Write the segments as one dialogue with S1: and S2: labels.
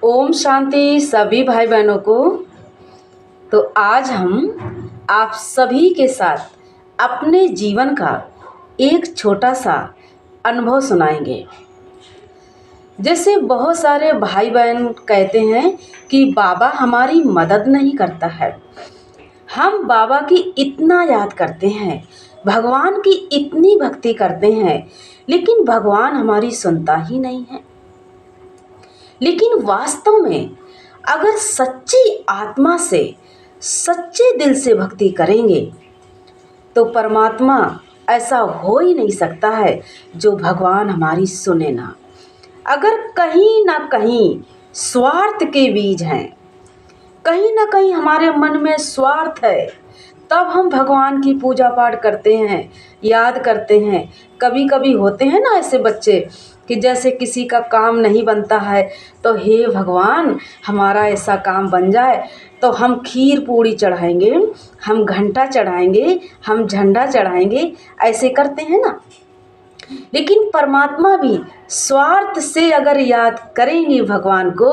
S1: ओम शांति सभी भाई बहनों को। तो आज हम आप सभी के साथ अपने जीवन का एक छोटा सा अनुभव सुनाएंगे। जैसे बहुत सारे भाई बहन कहते हैं कि बाबा हमारी मदद नहीं करता है। हम बाबा की इतना याद करते हैं, भगवान की इतनी भक्ति करते हैं, लेकिन भगवान हमारी सुनता ही नहीं है। लेकिन वास्तव में अगर सच्ची आत्मा से, सच्चे दिल से भक्ति करेंगे तो परमात्मा ऐसा हो ही नहीं सकता है जो भगवान हमारी सुने ना। अगर कहीं ना कहीं स्वार्थ के बीज हैं, कहीं ना कहीं हमारे मन में स्वार्थ है, तब हम भगवान की पूजा पाठ करते हैं, याद करते हैं। कभी कभी होते हैं ना ऐसे बच्चे कि जैसे किसी का काम नहीं बनता है तो हे भगवान हमारा ऐसा काम बन जाए, तो हम खीर पूड़ी चढ़ाएंगे, हम घंटा चढ़ाएंगे, हम झंडा चढ़ाएंगे, ऐसे करते हैं ना। लेकिन परमात्मा भी स्वार्थ से अगर याद करेंगे भगवान को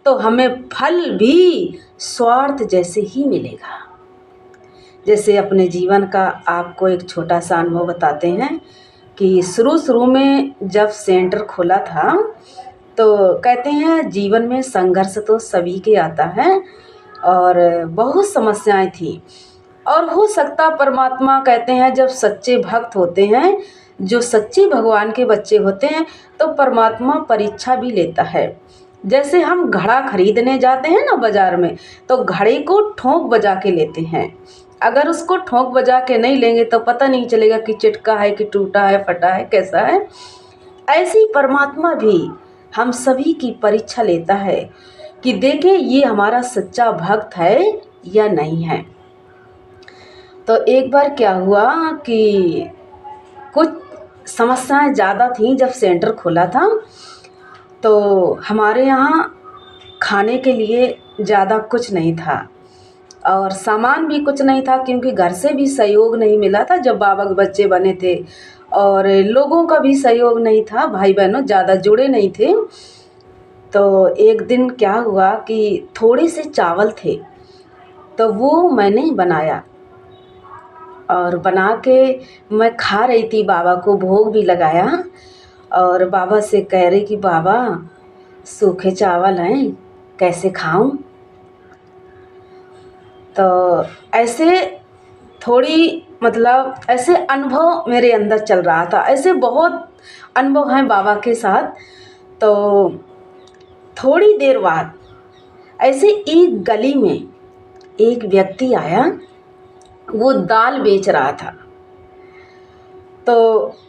S1: तो हमें फल भी स्वार्थ जैसे ही मिलेगा। जैसे अपने जीवन का आपको एक छोटा सा अनुभव बताते हैं कि शुरू में जब सेंटर खोला था तो कहते हैं जीवन में संघर्ष तो सभी के आता है और बहुत समस्याएं थी। और हो सकता परमात्मा कहते हैं जब सच्चे भक्त होते हैं, जो सच्चे भगवान के बच्चे होते हैं, तो परमात्मा परीक्षा भी लेता है। जैसे हम घड़ा खरीदने जाते हैं ना बाज़ार में, तो घड़े को ठोंक बजा के लेते हैं। अगर उसको ठोंक बजा के नहीं लेंगे तो पता नहीं चलेगा कि चिटका है कि टूटा है, फटा है, कैसा है। ऐसे ही परमात्मा भी हम सभी की परीक्षा लेता है कि देखें ये हमारा सच्चा भक्त है या नहीं है। तो एक बार क्या हुआ कि कुछ समस्याएं ज़्यादा थीं जब सेंटर खोला था, तो हमारे यहाँ खाने के लिए ज़्यादा कुछ नहीं था और सामान भी कुछ नहीं था, क्योंकि घर से भी सहयोग नहीं मिला था जब बाबा के बच्चे बने थे, और लोगों का भी सहयोग नहीं था, भाई बहनों ज़्यादा जुड़े नहीं थे। तो एक दिन क्या हुआ कि थोड़े से चावल थे, तो वो मैंने बनाया और बना के मैं खा रही थी, बाबा को भोग भी लगाया और बाबा से कह रही कि बाबा सूखे चावल हैं, कैसे खाऊं। तो ऐसे थोड़ी मतलब ऐसे अनुभव मेरे अंदर चल रहा था। ऐसे बहुत अनुभव हैं बाबा के साथ। तो थोड़ी देर बाद ऐसे एक गली में एक व्यक्ति आया, वो दाल बेच रहा था। तो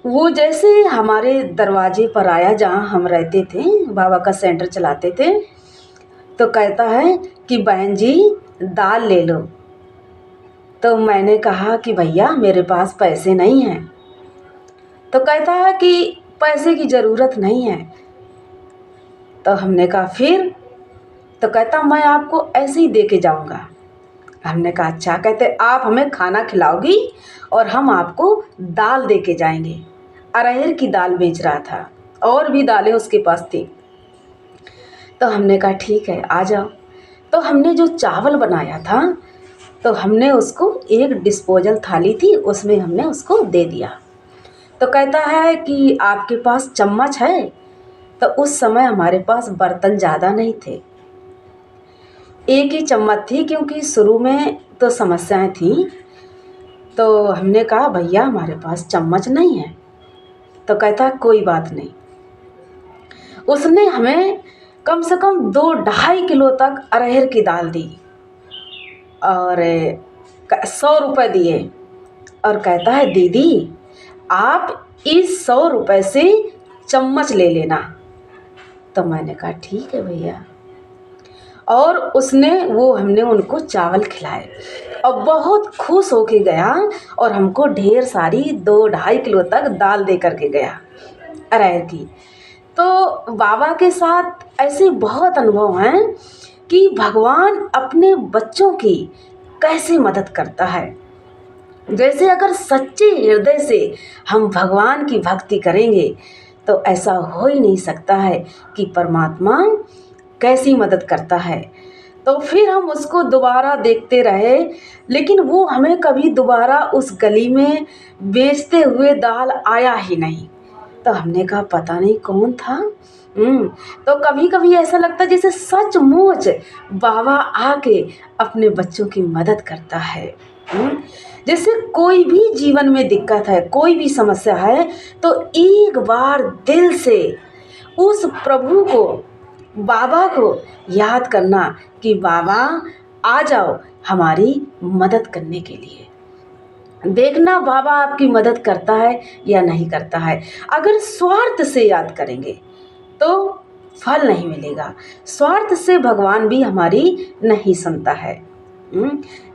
S1: वो जैसे हमारे दरवाजे पर आया जहाँ हम रहते थे, बाबा का सेंटर चलाते थे, तो कहता है कि बहन जी दाल ले लो। तो मैंने कहा कि भैया मेरे पास पैसे नहीं हैं। तो कहता है कि पैसे की ज़रूरत नहीं है। तो हमने कहा फिर? तो कहता मैं आपको ऐसे ही दे के जाऊँगा। हमने कहा अच्छा। कहते आप हमें खाना खिलाओगी और हम आपको दाल दे के जाएंगे। अरहर की दाल बेच रहा था, और भी दालें उसके पास थी। तो हमने कहा ठीक है आ जाओ। तो हमने जो चावल बनाया था तो हमने उसको एक डिस्पोजल थाली थी, उसमें हमने उसको दे दिया। तो कहता है कि आपके पास चम्मच है? तो उस समय हमारे पास बर्तन ज़्यादा नहीं थे, एक ही चम्मच थी, क्योंकि शुरू में तो समस्याएं थीं। तो हमने कहा भैया हमारे पास चम्मच नहीं है। तो कहता कोई बात नहीं। उसने हमें कम से कम 2-2.5 किलो तक अरहर की दाल दी और 100 रुपये दिए और कहता है दीदी आप इस 100 रुपये से चम्मच ले लेना। तो मैंने कहा ठीक है भैया। और हमने उनको चावल खिलाए और बहुत खुश होके गया और हमको ढेर सारी 2-2.5 किलो तक दाल दे करके गया अरहर की। तो बाबा के साथ ऐसे बहुत अनुभव हैं कि भगवान अपने बच्चों की कैसे मदद करता है। जैसे अगर सच्चे हृदय से हम भगवान की भक्ति करेंगे तो ऐसा हो ही नहीं सकता है कि परमात्मा कैसी मदद करता है। तो फिर हम उसको दोबारा देखते रहे, लेकिन वो हमें कभी दोबारा उस गली में बेचते हुए दाल आया ही नहीं। तो हमने कहा पता नहीं कौन था। तो कभी कभी ऐसा लगता है जैसे सचमुच बाबा आके अपने बच्चों की मदद करता है। जैसे कोई भी जीवन में दिक्कत है, कोई भी समस्या है, तो एक बार दिल से उस प्रभु को, बाबा को याद करना कि बाबा आ जाओ हमारी मदद करने के लिए। देखना बाबा आपकी मदद करता है या नहीं करता है। अगर स्वार्थ से याद करेंगे तो फल नहीं मिलेगा। स्वार्थ से भगवान भी हमारी नहीं सुनता है।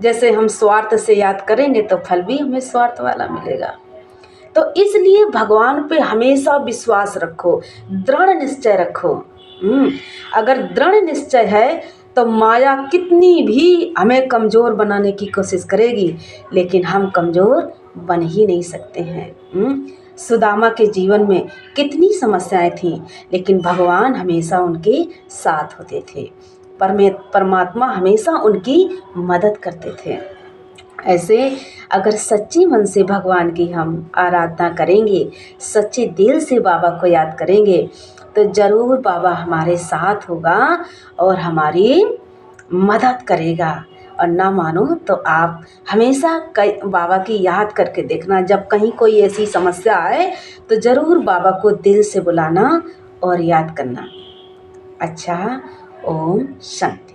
S1: जैसे हम स्वार्थ से याद करेंगे तो फल भी हमें स्वार्थ वाला मिलेगा। तो इसलिए भगवान पे हमेशा विश्वास रखो, दृढ़ निश्चय रखो। अगर दृढ़ निश्चय है तो माया कितनी भी हमें कमज़ोर बनाने की कोशिश करेगी, लेकिन हम कमज़ोर बन ही नहीं सकते हैं। सुदामा के जीवन में कितनी समस्याएं थीं, लेकिन भगवान हमेशा उनके साथ होते थे। परमात्मा हमेशा उनकी मदद करते थे। ऐसे अगर सच्चे मन से भगवान की हम आराधना करेंगे, सच्चे दिल से बाबा को याद करेंगे, तो ज़रूर बाबा हमारे साथ होगा और हमारी मदद करेगा। और ना मानो तो आप हमेशा बाबा की याद करके देखना। जब कहीं कोई ऐसी समस्या आए तो ज़रूर बाबा को दिल से बुलाना और याद करना। अच्छा, ओम शांति।